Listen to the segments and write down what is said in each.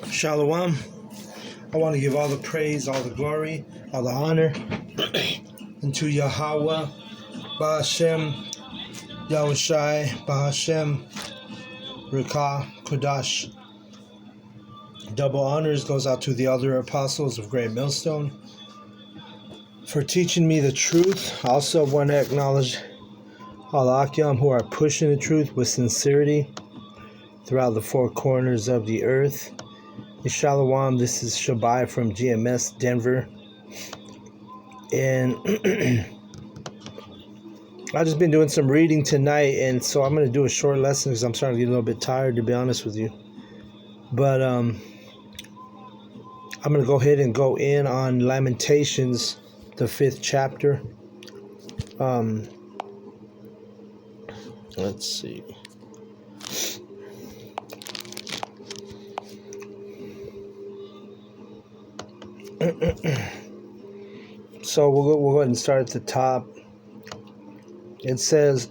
Shalom. I want to give all the praise, all the glory, all the honor unto Yahweh, Ba'ashem, Yahushai, Ba'ashem, Rikah, Kodash. Double honors goes out to the other apostles of Great Millstone for teaching me the truth. I also want to acknowledge all Akyam who are pushing the truth with sincerity throughout the four corners of the earth. Shalom, this is Shabai from GMS Denver. And I've just been doing some reading tonight, and so I'm going to do a short lesson because I'm starting to get a little bit tired, to be honest with you. But I'm going to go ahead and go in on Lamentations, the 5th chapter. Let's see. So we'll go ahead and start at the top. It says,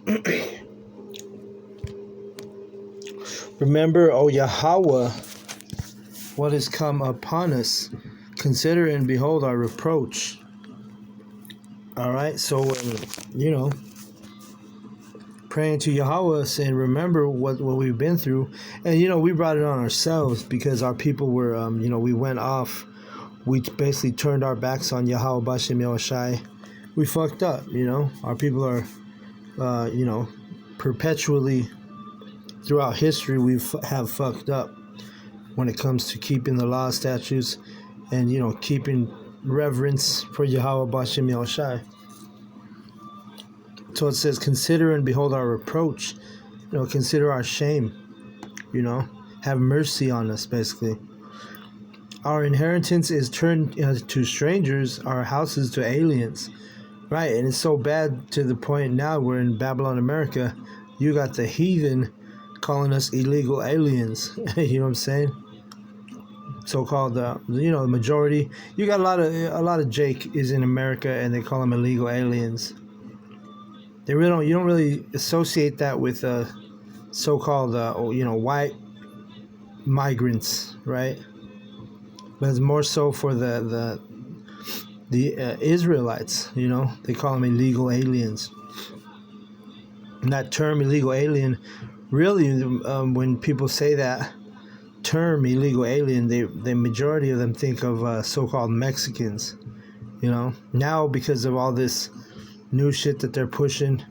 "Remember, O Yahweh, what has come upon us. Consider and behold our reproach." All right, so praying to Yahweh, saying, remember what we've been through. And we brought it on ourselves because our people were we went off. We basically turned our backs on Yahweh Bashem Yahushai. We fucked up, Our people are, perpetually throughout history we have fucked up when it comes to keeping the law, statutes, and, keeping reverence for Yahweh Bashem Yahushai. So it says, consider and behold our reproach. Consider our shame. Have mercy on us, basically. Our inheritance is turned to strangers, our houses to aliens. Right, and it's so bad to the point now we're in Babylon, America. You got the heathen calling us illegal aliens. You know what I'm saying? So-called, the majority. You got a lot of Jake is in America, and they call them illegal aliens. They really don't. You don't really associate that with so-called, white migrants, right? But it's more so for the Israelites, they call them illegal aliens. And that term illegal alien, really, when people say that term illegal alien, the majority of them think of so-called Mexicans, Now, because of all this new shit that they're pushing,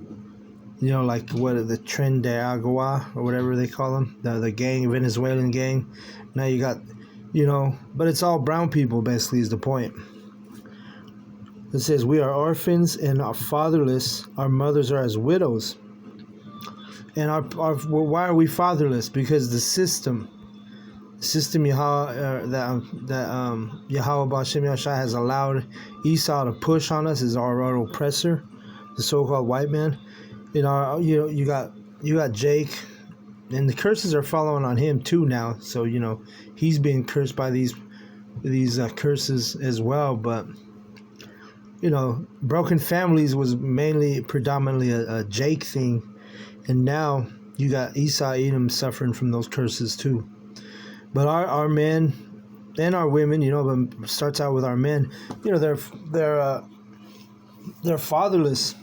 like the Tren de Agua or whatever they call them, the gang, Venezuelan gang. Now you got, but it's all brown people, basically, is the point. It says, we are orphans and are fatherless. Our mothers are as widows. And why are we fatherless? Because the system Yahweh, Yahweh Bashem Yahushai has allowed Esau to push on us as our oppressor, the so-called white man. You got Jake, and the curses are following on him too now. So he's being cursed by these curses as well. But broken families was predominantly a Jake thing, and now you got Esau Edom suffering from those curses too. But our men and our women, but it starts out with our men. They're fatherless.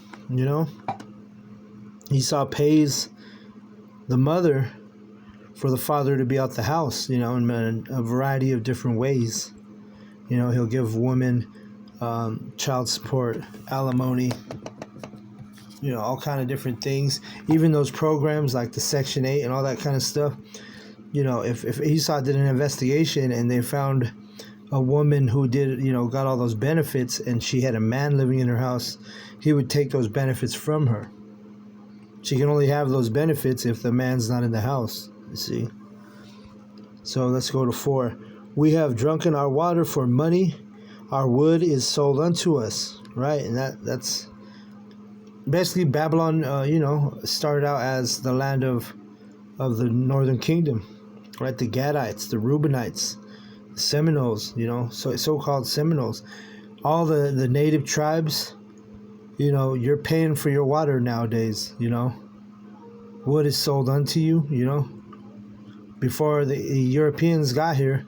Esau pays the mother for the father to be out the house. In a variety of different ways. He'll give women child support, alimony, all kind of different things. Even those programs like the Section 8 and all that kind of stuff. If Esau did an investigation and they found a woman who did, got all those benefits and she had a man living in her house, he would take those benefits from her. She can only have those benefits if the man's not in the house, you see. So let's go to 4. We have drunken our water for money. Our wood is sold unto us, right? And that's basically Babylon, started out as the land of the northern kingdom, right? The Gadites, the Reubenites, the Seminoles, so-called Seminoles. All the native tribes, you're paying for your water nowadays, Wood is sold unto you, Before the Europeans got here,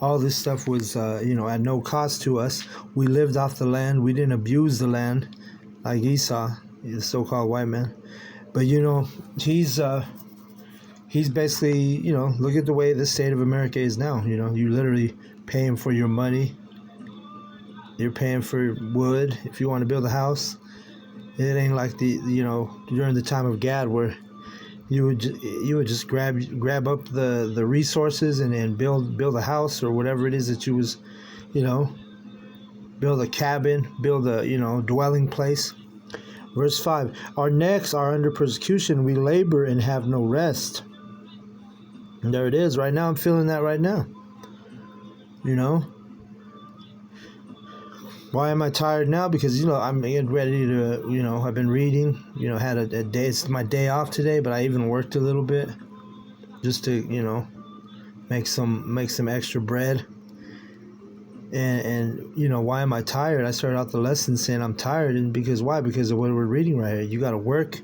all this stuff was, at no cost to us. We lived off the land. We didn't abuse the land like Esau, the so-called white man. But, he's basically, look at the way the state of America is now. You literally paying for your money. You're paying for wood if you want to build a house. It ain't like during the time of Gad where you would just grab up the resources and build a house or whatever it is that you was, build a cabin, build a dwelling place. Verse 5, our necks are under persecution, we labor and have no rest. And there it is. Right now I'm feeling that right now. Why am I tired now? Because, I'm getting ready to, I've been reading, had a day, it's my day off today, but I even worked a little bit just to, make some extra bread. And why am I tired? I started out the lesson saying I'm tired, and because why? Because of what we're reading right here. You got to work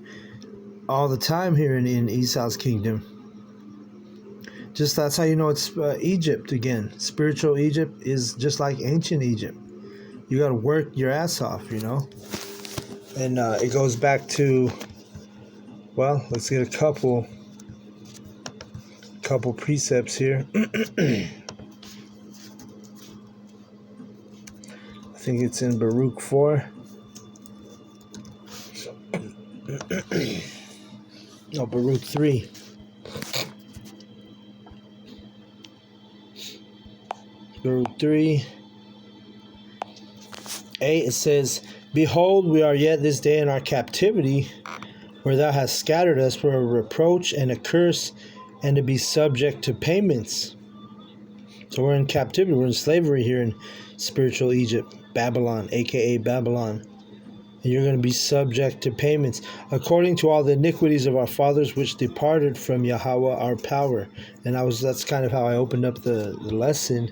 all the time here in Esau's kingdom. Just that's how you know it's Egypt again. Spiritual Egypt is just like ancient Egypt. You got to work your ass off, And it goes back to, well, let's get a couple precepts here. I think it's in Baruch 4. No, Baruch 3. Baruch 3. 8, it says, behold, we are yet this day in our captivity, where thou hast scattered us for a reproach and a curse, and to be subject to payments. So we're in captivity, we're in slavery here in spiritual Egypt, Babylon, aka Babylon. And you're going to be subject to payments, according to all the iniquities of our fathers, which departed from Yahweh our power. And that's kind of how I opened up the lesson,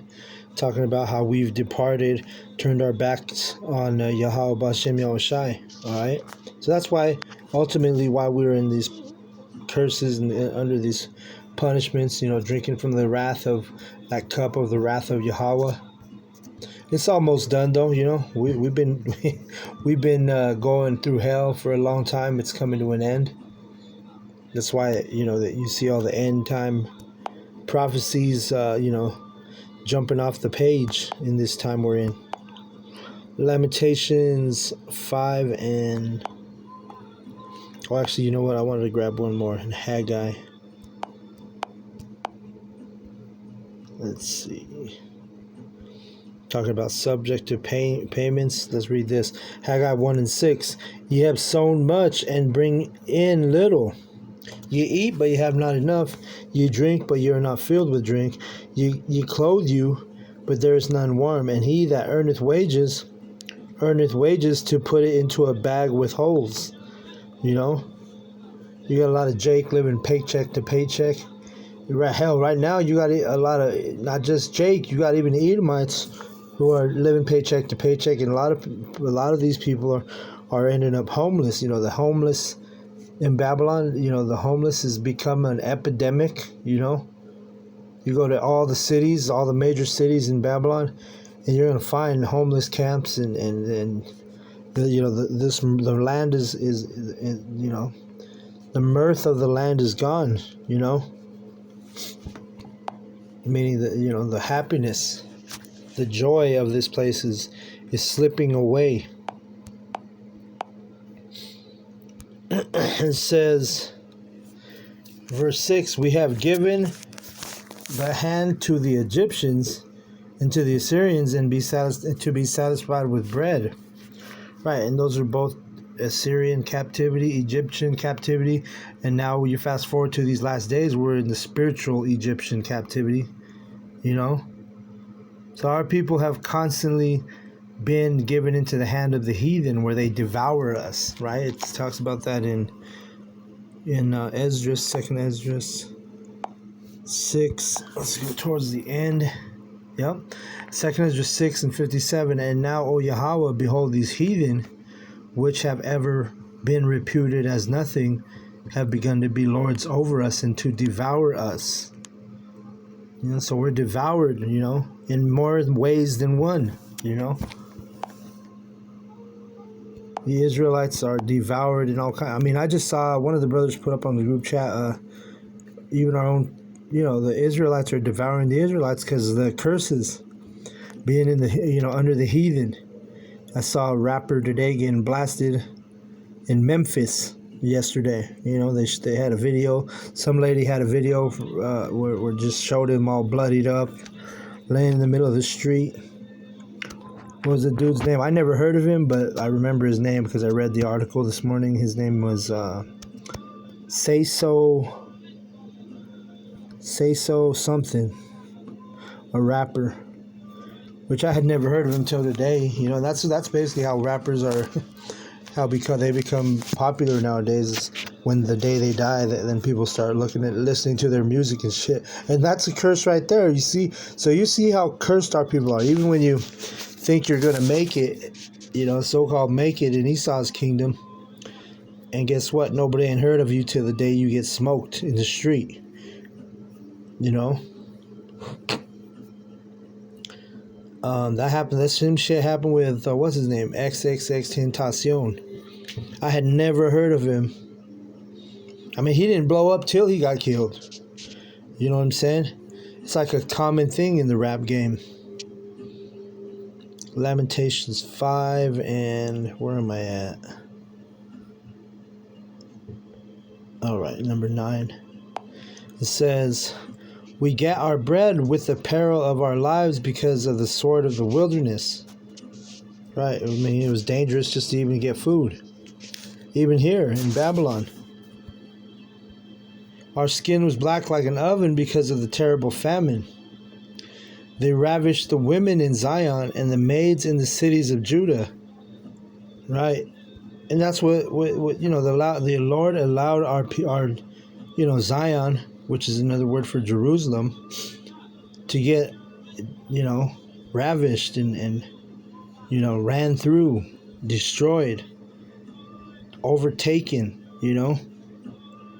talking about how we've departed, turned our backs on Yahweh B'Shem Yahushai. All right, so that's why ultimately why we're in these curses and under these punishments. Drinking from the wrath of that cup of the wrath of Yahweh. It's almost done though. We've been going through hell for a long time. It's coming to an end. That's why that you see all the end time prophecies. Jumping off the page in this time we're in. Lamentations 5 and... Oh, actually, you know what? I wanted to grab one more. In Haggai. Let's see. Talking about subject to payments. Let's read this. Haggai 1 and 6. Ye have sown much and bring in little. Ye eat, but ye have not enough. Ye drink, but ye are not filled with drink. Ye clothe you, but there is none warm. And he that earneth wages to put it into a bag with holes. You got a lot of Jake living paycheck to paycheck. Hell, right now you got a lot of, not just Jake, you got even Edomites who are living paycheck to paycheck, and a lot of these people are ending up homeless. The homeless in Babylon, the homeless has become an epidemic. You go to all the cities, all the major cities in Babylon, and you're gonna find homeless camps, and the land is the mirth of the land is gone. Meaning that the happiness, the joy of this place is slipping away. It says, verse 6, we have given the hand to the Egyptians and to the Assyrians and to be satisfied with bread. Right, and those are both Assyrian captivity, Egyptian captivity, and now you fast forward to these last days, we're in the spiritual Egyptian captivity, So our people have constantly been given into the hand of the heathen, where they devour us, right? It talks about that in Esdras, 2nd Esdras 6. Let's go towards the end. Yep. 2nd Esdras 6 and 57. And now, O Yahweh, behold, these heathen, which have ever been reputed as nothing, have begun to be lords over us and to devour us. So we're devoured, in more ways than one, The Israelites are devoured in all kinds. I mean, I just saw one of the brothers put up on the group chat, even our own, the Israelites are devouring the Israelites because of the curses being in the, under the heathen. I saw a rapper today getting blasted in Memphis yesterday. They had a video. Some lady had a video where just showed him all bloodied up, laying in the middle of the street. What was the dude's name? I never heard of him, but I remember his name because I read the article this morning. His name was Say So something, a rapper, which I had never heard of until today. That's basically how rappers are. Because they become popular nowadays is when the day they die, then people start listening to their music and shit. And that's a curse right there. You see how cursed our people are. Even when you think you're gonna make it, so-called make it in Esau's kingdom, and guess what? Nobody ain't heard of you till the day you get smoked in the street. That happened. That same shit happened with what's his name, XXXTentacion. I had never heard of him. I mean, he didn't blow up till he got killed. You know what I'm saying? It's like a common thing in the rap game. Lamentations 5 and where am I at? All right, number 9. It says, "We get our bread with the peril of our lives because of the sword of the wilderness." Right. I mean, it was dangerous just to even get food. Even here in Babylon. Our skin was black like an oven because of the terrible famine. They ravished the women in Zion and the maids in the cities of Judah. Right. And that's what the Lord allowed our Zion, which is another word for Jerusalem, to get, ravished and ran through, destroyed, overtaken,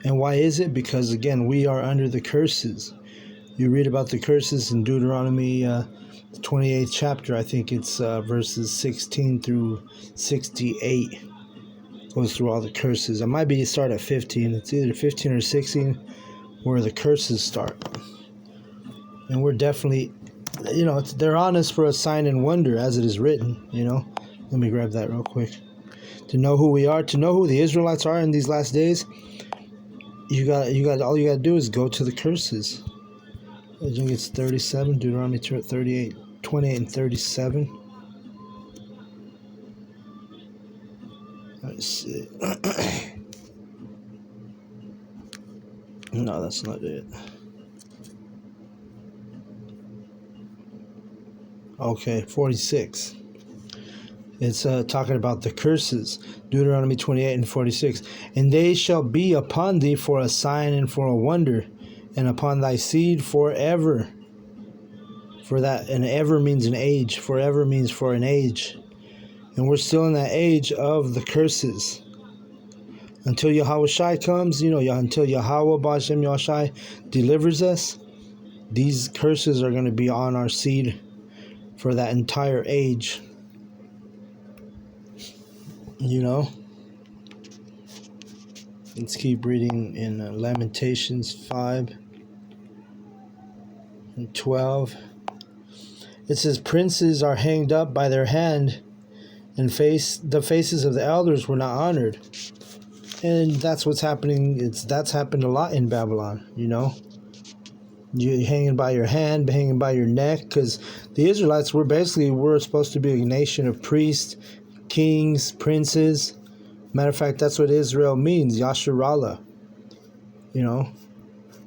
And why is it? Because, again, we are under the curses. You read about the curses in Deuteronomy, 28th chapter. I think it's verses 16 through 68. Goes through all the curses. It might be start at 15. It's either 15 or 16 where the curses start. And we're definitely, they're on us for a sign and wonder, as it is written, Let me grab that real quick. To know who we are, to know who the Israelites are in these last days, all you got to do is go to the curses. I think it's 37, Deuteronomy 38, 28 and 37. Let's see. No, that's not it. Okay, 46. It's talking about the curses. Deuteronomy 28 and 46. "And they shall be upon thee for a sign and for a wonder, and upon thy seed forever." For that, and ever means an age. Forever means for an age. And we're still in that age of the curses. Until Yahushua comes, until Yahweh B'Shem Yahushua delivers us, these curses are going to be on our seed for that entire age. Let's keep reading in Lamentations 5 and 12. It says, "Princes are hanged up by their hand, and the faces of the elders were not honored." And that's what's happening. That's happened a lot in Babylon, You hanging by your hand, hanging by your neck, because the Israelites were supposed to be a nation of priests, kings, princes. Matter of fact, that's what Israel means, Yasharallah.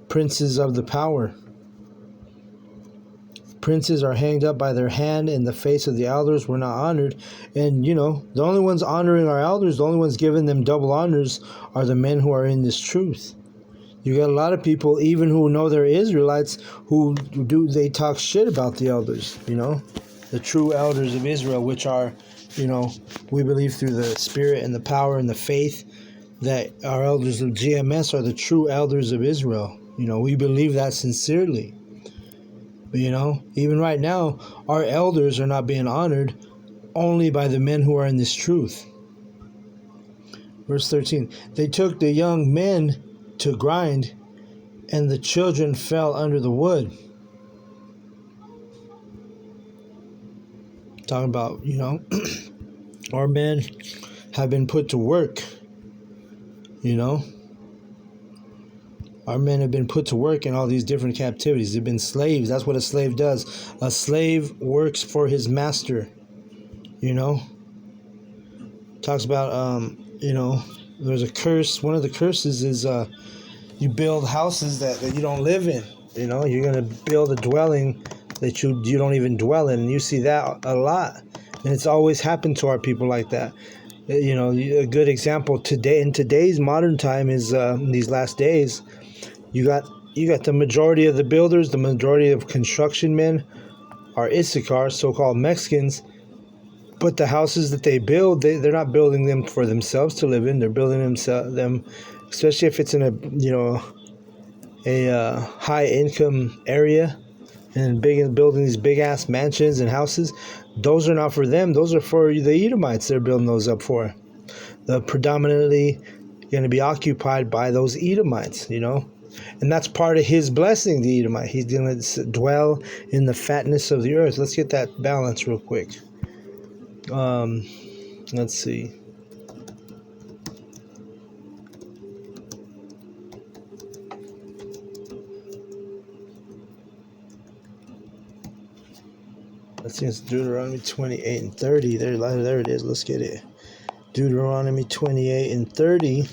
Princes of the power. Princes are hanged up by their hand, and the face of the elders were not honored. And, the only ones honoring our elders, the only ones giving them double honors are the men who are in this truth. You got a lot of people, even who know they're Israelites, they talk shit about the elders, the true elders of Israel, which are, we believe through the spirit and the power and the faith that our elders of GMS are the true elders of Israel. We believe that sincerely. Even right now, our elders are not being honored only by the men who are in this truth. Verse 13, they took the young men to grind, and the children fell under the wood. Talking about, our men have been put to work. Our men have been put to work in all these different captivities. They've been slaves. That's what a slave does. A slave works for his master. Talks about, there's a curse. One of the curses is you build houses that you don't live in. You're going to build a dwelling that you don't even dwell in. And you see that a lot. And it's always happened to our people like that. A good example today in today's modern time is in these last days, you got the majority of the builders, the majority of construction men are Issachar, so-called Mexicans. But the houses that they build, they're not building them for themselves to live in. They're building them, especially if it's in a high income area, and building these big ass mansions and houses. Those are not for them. Those are for the Edomites. They're building those up for. They're predominantly going to be occupied by those Edomites, And that's part of his blessing, the Edomite. He's going to dwell in the fatness of the earth. Let's get that balance real quick. Let's see. Let's see, it's Deuteronomy 28 and 30. There it is. Let's get it. Deuteronomy 28 and 30.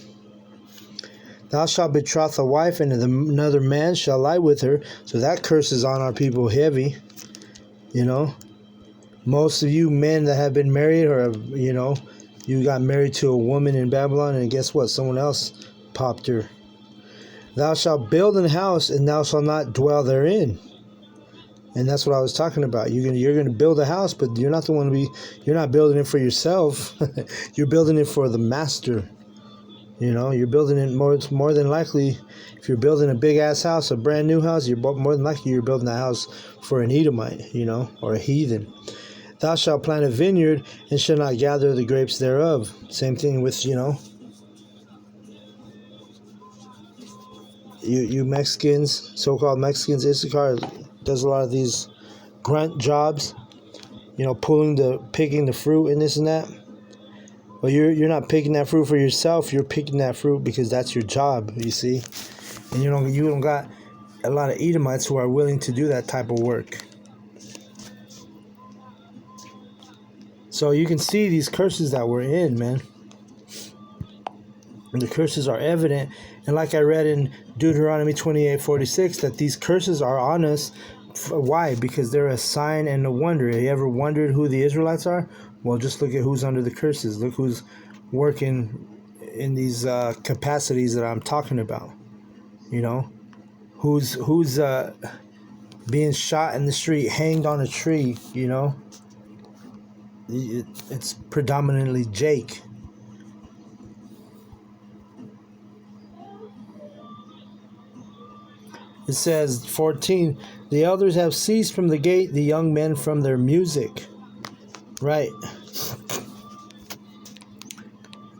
Thou shalt betroth a wife, and another man shall lie with her. So that curse is on our people heavy. Most of you men that have been married, or you got married to a woman in Babylon, and guess what? Someone else popped her. Thou shalt build an house, and thou shalt not dwell therein. And that's what I was talking about. You're gonna build a house, but you're not you're not building it for yourself. You're building it for the master. You're building it more than likely. If you're building a big ass house, a brand new house, you're more than likely you're building a house for an Edomite, or a heathen. Thou shalt plant a vineyard and shalt not gather the grapes thereof. Same thing with, you Mexicans, so-called Mexicans. Issachar does a lot of these grunt jobs, picking the fruit and this and that. Well, you're not picking that fruit for yourself. You're picking that fruit because that's your job, you see. And you don't got a lot of Edomites who are willing to do that type of work. So you can see these curses that we're in, man. And the curses are evident. And like I read in Deuteronomy 28:46, that these curses are on us. Why? Because they're a sign and a wonder. Have you ever wondered who the Israelites are? Well, just look at who's under the curses. Look who's working in these capacities that I'm talking about. Who's being shot in the street, hanged on a tree, It's predominantly Jake. It says 14, the elders have ceased from the gate, the young men from their music. Right.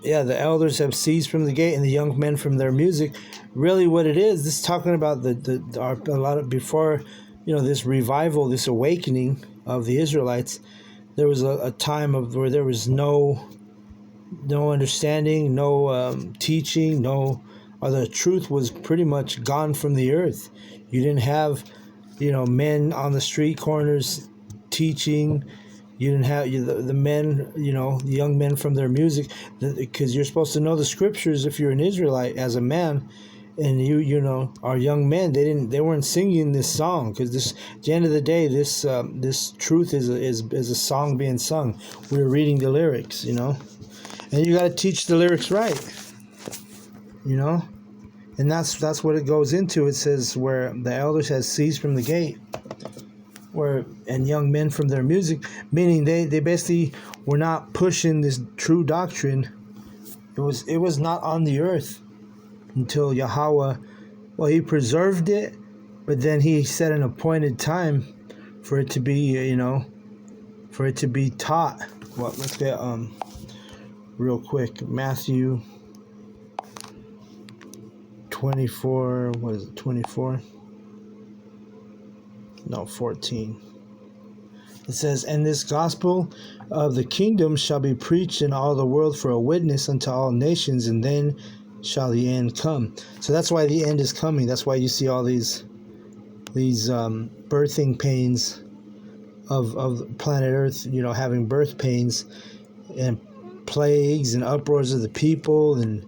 Yeah, the elders have ceased from the gate, and the young men from their music. Really, what it is, this is talking about a lot of before, this revival, this awakening of the Israelites. There was a time where there was no understanding, no teaching, the truth was pretty much gone from the earth. You didn't have, men on the street corners teaching. You didn't have the men, the young men from their music, because you're supposed to know the scriptures if you're an Israelite as a man. And our young men, they weren't singing this song, because at the end of the day, this truth is a song being sung. We're reading the lyrics, and you got to teach the lyrics right, and that's what it goes into. It says where the elders has ceased from the gate, and young men from their music, meaning they basically were not pushing this true doctrine. It was not on the earth until Yahweh, he preserved it, But then he set an appointed time for it to be, for it to be taught. Well, let's get real quick. Matthew 24, what is it, 24? No, 14. It says, "And this gospel of the kingdom shall be preached in all the world for a witness unto all nations, and then shall the end come." So that's why the end is coming. That's why you see all these birthing pains of planet Earth, having birth pains and plagues and uproars of the people and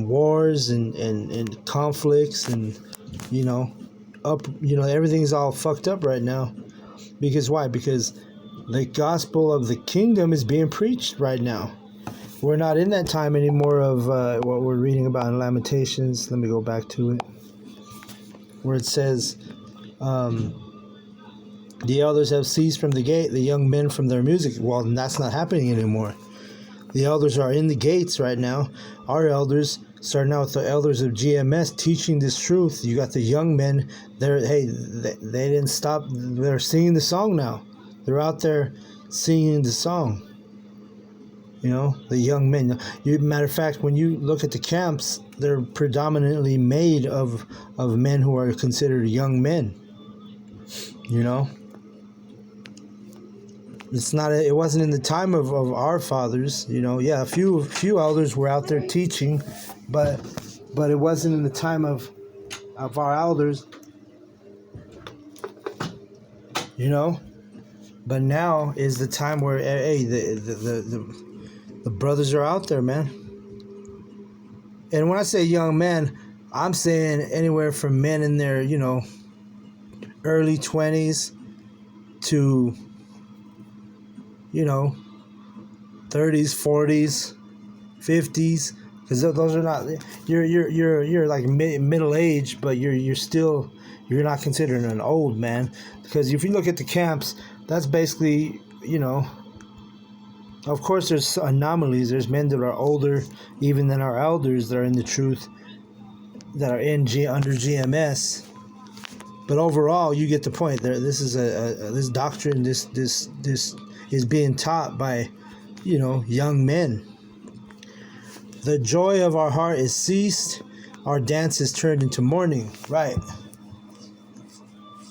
wars and conflicts and everything's all fucked up right now. Because why? Because the gospel of the kingdom is being preached right now. We're not in that time anymore of what we're reading about in Lamentations. Let me go back to it, where it says, the elders have ceased from the gate, the young men from their music. Well, that's not happening anymore. The elders are in the gates right now. Our elders, starting out with the elders of GMS, teaching this truth. You got the young men. They didn't stop. They're singing the song now. They're out there singing the song. The young men. Matter of fact, when you look at the camps, they're predominantly made of men who are considered young men. It wasn't in the time of our fathers. A few elders were out there teaching, but it wasn't in the time of our elders. But now is the time where the brothers are out there, man. And when I say young men, I'm saying anywhere from men in their early 20s to 30s, 40s, 50s, because those are not, you're like middle age, but you're not considered an old man. Because if you look at the camps, that's basically, of course there's anomalies. There's men that are older even than our elders that are in the truth, that are under GMS. But overall, you get the point. This is this doctrine. This is being taught by, young men. The joy of our heart is ceased. Our dance is turned into mourning. Right.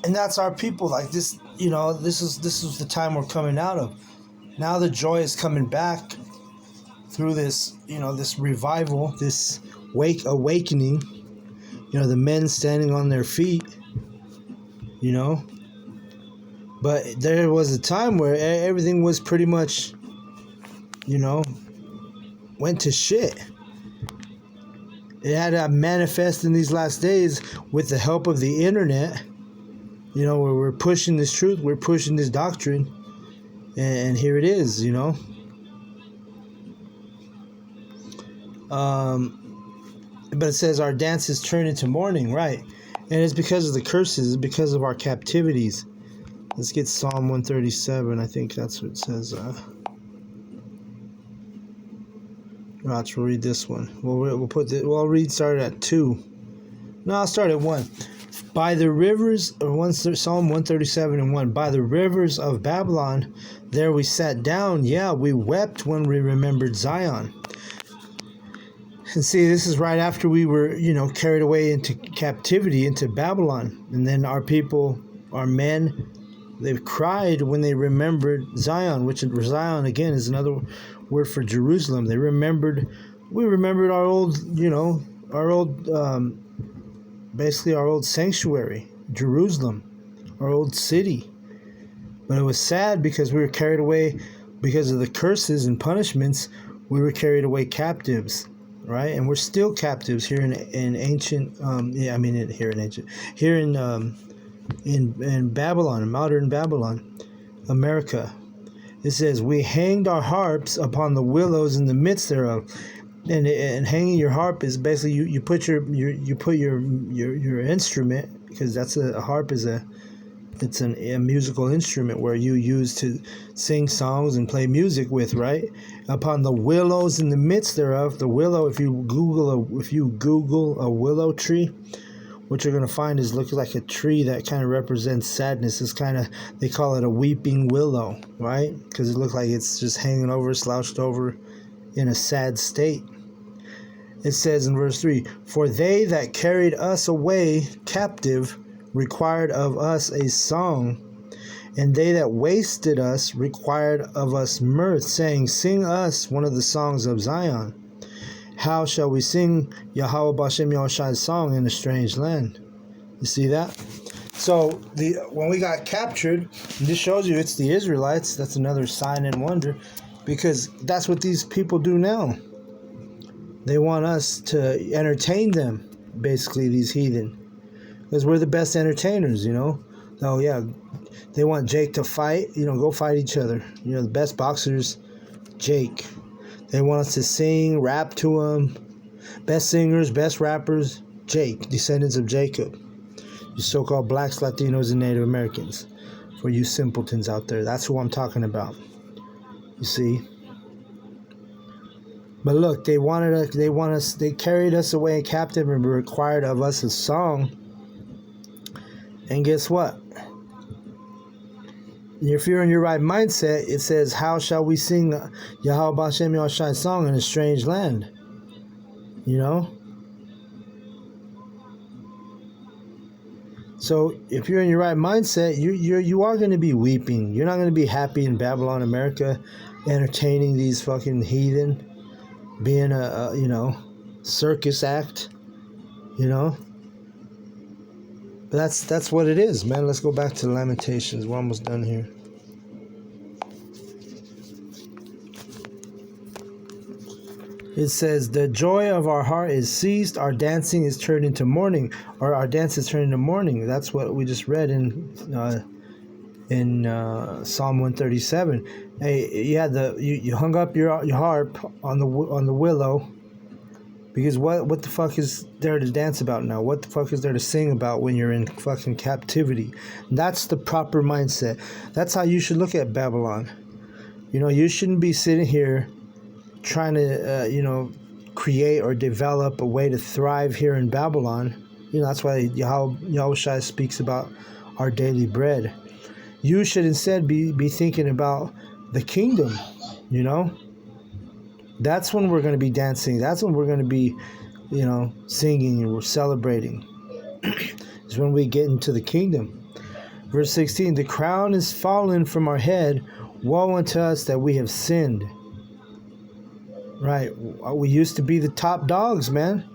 And that's our people. Like this, this is the time we're coming out of. Now the joy is coming back through this, this revival, this awakening. The men standing on their feet. But there was a time where everything was pretty much, went to shit. It had to manifest in these last days with the help of the internet, where we're pushing this truth, we're pushing this doctrine, and here it is, But it says our dances turn into mourning, right? And it's because of the curses, it's because of our captivities. Let's get Psalm 137. I think that's what it says. Watch, we'll read this one. I'll read start at 2. No, I'll start at 1. By the rivers, Psalm 137 and 1. By the rivers of Babylon, there we sat down. Yeah, we wept when we remembered Zion. And see, this is right after we were, carried away into captivity, into Babylon. And then our people, our men, they cried when they remembered Zion, which Zion, again, is another word for Jerusalem. We remembered our old, basically our old sanctuary, Jerusalem, our old city. But it was sad because we were carried away because of the curses and punishments. We were carried away captives, right? And we're still captives here in Babylon, modern Babylon, America. It says, we hanged our harps upon the willows in the midst thereof. And hanging your harp is basically you put your instrument, because that's a harp is a musical instrument where you use to sing songs and play music with, right? Upon the willows in the midst thereof. The willow, if you Google a willow tree, what you're going to find is looking like a tree that kind of represents sadness. It's kind of, they call it a weeping willow, right? Because it looks like it's just hanging over, slouched over in a sad state. It says in verse 3, "For they that carried us away captive required of us a song, and they that wasted us required of us mirth, saying, Sing us one of the songs of Zion. How shall we sing Yahweh Bashem Yahushai's song in a strange land?" You see that? So when we got captured, this shows you it's the Israelites. That's another sign and wonder, because that's what these people do now. They want us to entertain them, basically, these heathen, because we're the best entertainers, Oh yeah, they want Jake to fight, go fight each other. The best boxers, Jake. They want us to sing, rap to them. Best singers, best rappers, Jake, descendants of Jacob. You so-called blacks, Latinos, and Native Americans. For you simpletons out there, that's who I'm talking about. You see? But look, they carried us away captive and required of us a song. And guess what? If you're in your right mindset, it says, how shall we sing Yahweh Bashem Yahushai's song in a strange land? So if you're in your right mindset, you are going to be weeping. You're not going to be happy in Babylon, America, entertaining these fucking heathen, being a circus act, But that's what it is, man. Let's go back to Lamentations. We're almost done here. It says, "The joy of our heart is ceased, our dancing is turned into mourning," or our dance is turned into mourning. That's what we just read in Psalm 137. Hey, you hung up your harp on the willow, because what the fuck is there to dance about now? What the fuck is there to sing about when you're in fucking captivity? That's the proper mindset. That's how you should look at Babylon. You shouldn't be sitting here trying to, create or develop a way to thrive here in Babylon. That's why Yahushua speaks about our daily bread. You should instead be thinking about the kingdom, That's when we're going to be dancing. That's when we're going to be, singing and we're celebrating. It's when we get into the kingdom. Verse 16, "The crown is fallen from our head. Woe unto us that we have sinned." Right. We used to be the top dogs, man.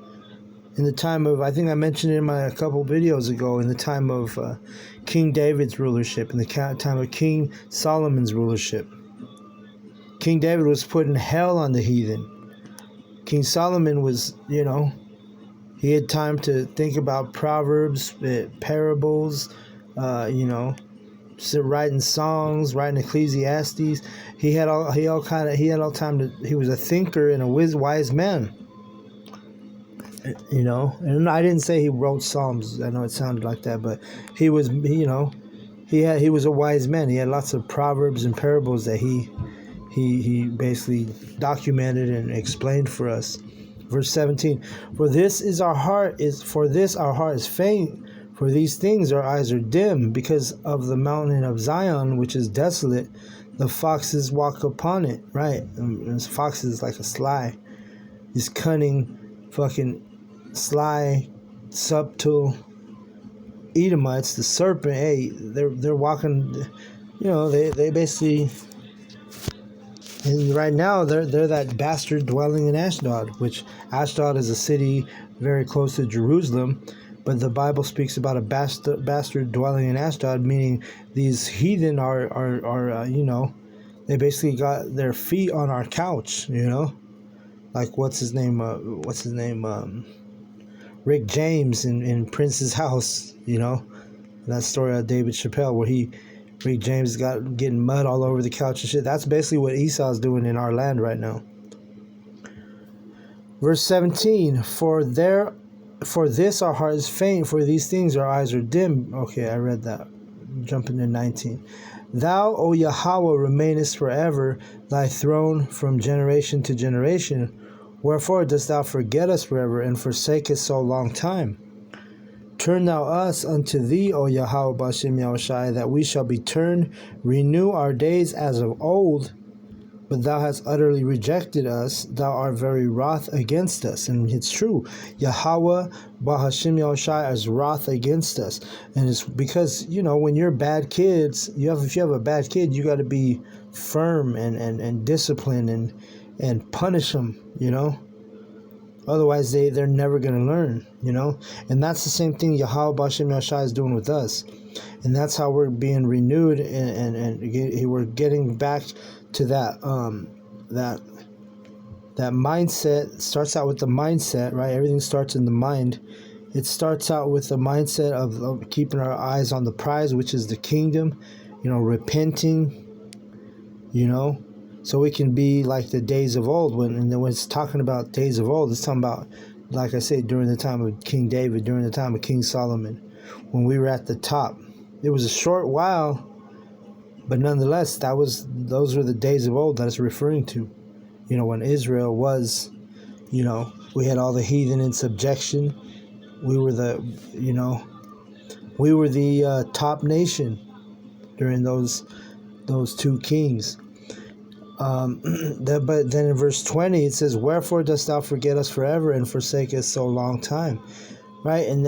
In the time of, I think I mentioned it in a couple videos ago, in the time of King David's rulership, in the time of King Solomon's rulership. King David was putting hell on the heathen. King Solomon was, he had time to think about proverbs, parables, writing songs, writing Ecclesiastes. He had all time to. He was a thinker and a wise man. And I didn't say he wrote Psalms. I know it sounded like that, but he was, he was a wise man. He had lots of proverbs and parables that he basically documented and explained for us. Verse 17, For this our heart is faint. For these things our eyes are dim, because of the mountain of Zion, which is desolate. The foxes walk upon it, right? And foxes is like a sly, these cunning, fucking sly, subtle Edomites. The serpent, hey, they're walking. They basically. And right now, they're that bastard dwelling in Ashdod, which Ashdod is a city very close to Jerusalem. But the Bible speaks about a bastard dwelling in Ashdod, meaning these heathen are they basically got their feet on our couch, like what's his name, Rick James in Prince's house, that story of David Chappelle where Rick James getting mud all over the couch and shit. That's basically what Esau's doing in our land right now. Verse 17, For this our heart is faint, for these things our eyes are dim. Okay, I read that. Jumping to 19. Thou, O Yahweh, remainest forever, thy throne from generation to generation. Wherefore dost thou forget us forever, and forsake us so long time? Turn thou us unto thee, O Yahweh Bashem Yahushai, that we shall be turned. Renew our days as of old. But thou hast utterly rejected us. Thou art very wroth against us. And it's true. Yahweh Bahashim Yahushai is wroth against us. And it's because, when you're bad kids, if you have a bad kid, you got to be firm and discipline and punish them, Otherwise, they're never going to learn, And that's the same thing Yahweh Bahashim Yahushai is doing with us. And that's how we're being renewed and we're getting back to that mindset. It starts out with the mindset, right? Everything starts in the mind. It starts out with the mindset of keeping our eyes on the prize, which is the kingdom, repenting, so we can be like the days of old. When it's talking about days of old, it's talking about, like I said, during the time of King David, during the time of King Solomon, when we were at the top. It was a short while, but nonetheless, those were the days of old that it's referring to. When Israel was, we had all the heathen in subjection. We were the top nation during those two kings. But then in verse 20 it says, "Wherefore dost thou forget us forever and forsake us so long time?" Right, and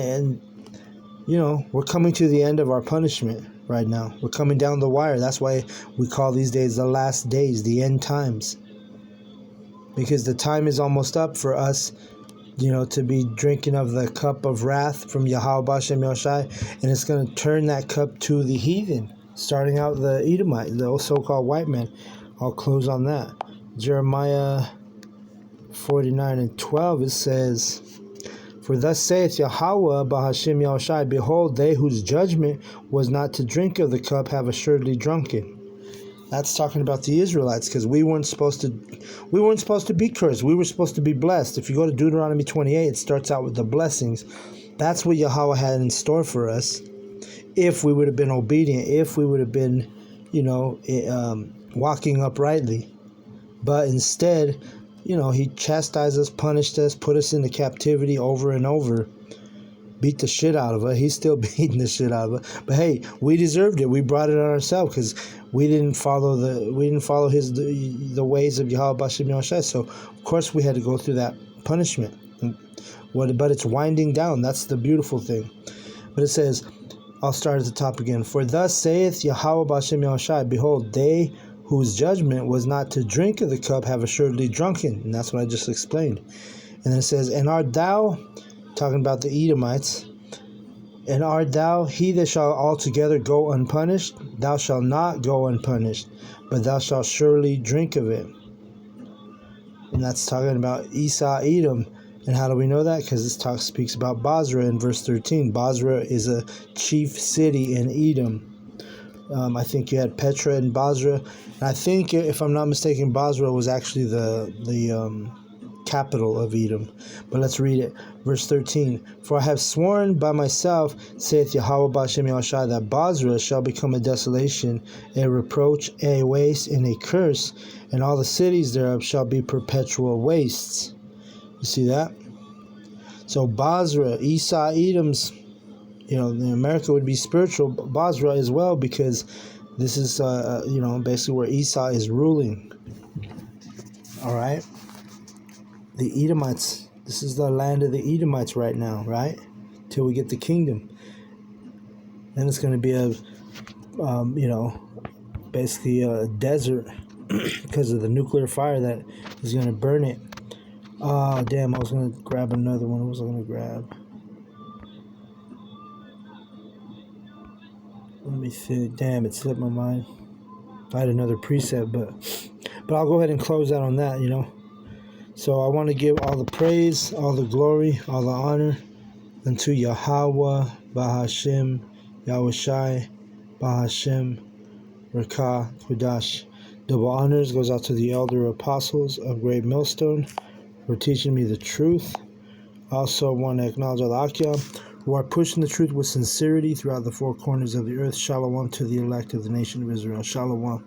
we're coming to the end of our punishment right now. We're coming down the wire. That's why we call these days the last days, the end times. Because the time is almost up for us, to be drinking of the cup of wrath from Yahweh Bashem Yahushai, and it's going to turn that cup to the heathen, starting out the Edomite, the so-called white man. I'll close on that. Jeremiah 49:12, it says, "For thus saith Yahweh Bahashim Yahushai, behold, they whose judgment was not to drink of the cup have assuredly drunken." That's talking about the Israelites, because we weren't supposed to be cursed. We were supposed to be blessed. If you go to Deuteronomy 28, it starts out with the blessings. That's what Yahweh had in store for us, if we would have been obedient, if we would have been, walking uprightly. But instead, he chastised us, punished us, put us into captivity over and over, beat the shit out of us. He's still beating the shit out of us. But hey, we deserved it. We brought it on ourselves because we didn't follow the ways of Yahweh Bashem Yahushai. So of course we had to go through that punishment. But it's winding down. That's the beautiful thing. But it says, I'll start at the top again. "For thus saith Yahweh Bashem Yahushai, behold, they whose judgment was not to drink of the cup have assuredly drunken." And that's what I just explained. And then it says, "And art thou," talking about the Edomites, "and art thou he that shall altogether go unpunished? Thou shalt not go unpunished, but thou shalt surely drink of it." And that's talking about Esau, Edom. And how do we know that? Because this speaks about Basra in verse 13. Basra is a chief city in Edom. I think you had Petra and Basra. And I think, if I'm not mistaken, Basra was actually the capital of Edom. But let's read it. Verse 13. "For I have sworn by myself, saith Yahweh Bashem Yahushai, that Basra shall become a desolation, a reproach, a waste, and a curse, and all the cities thereof shall be perpetual wastes." You see that? So Basra, Esau, Edom's, America would be spiritual, Basra as well, because this is, basically where Esau is ruling. All right? The Edomites, this is the land of the Edomites right now, right? Till we get the kingdom. Then it's going to be basically a desert because of the nuclear fire that is going to burn it. Oh, damn, I was going to grab another one. What was I going to grab? Let me see. Damn, it slipped my mind. I had another preset, but I'll go ahead and close out on that, So I want to give all the praise, all the glory, all the honor unto Yahweh, Bahashim, Yahushai, Bahashim, Rakah, Kudash. Double honors goes out to the elder apostles of Great Millstone for teaching me the truth. I also want to acknowledge all the Akyam who are pushing the truth with sincerity throughout the four corners of the earth. Shalom to the elect of the nation of Israel. Shalom.